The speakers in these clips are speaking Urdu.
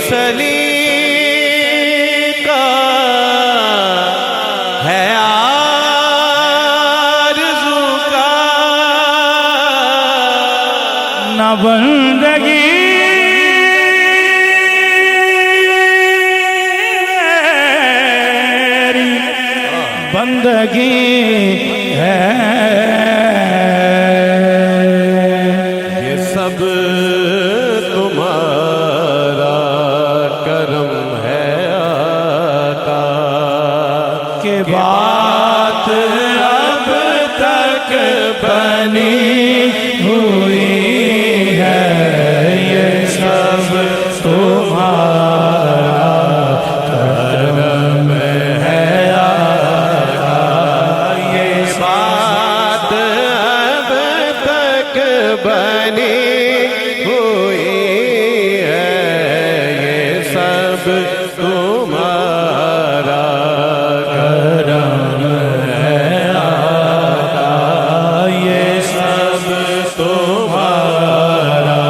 سلیقہ ہے آرزو کا، نہ بندگی بندگی ہے، یہ سب تمہارا کرم ہے آقا، کہ بات اب تک بنی ہوئی ہے، یہ سب تمہارا کرم ہے آقا، یہ بات اب تک بنی ہوئی ہے، یہ سب تمہارا کرم ہے آقا، یہ سب تمہارا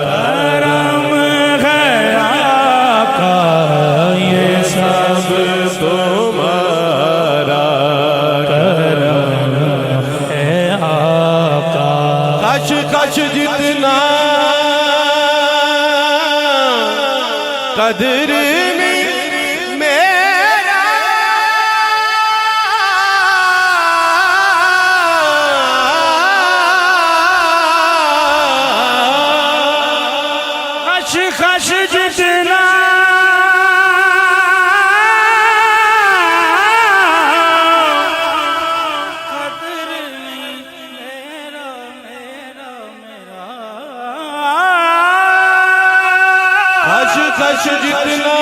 کرم ہے آقا، یہ سب تمہارا کرم ہے آقا۔ کش کش جتنا قدر میں میرا خش خش جتنا قدر نہیں میرا میرا میرا، خش خش جتنا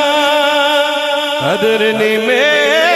قدر نہیں میرا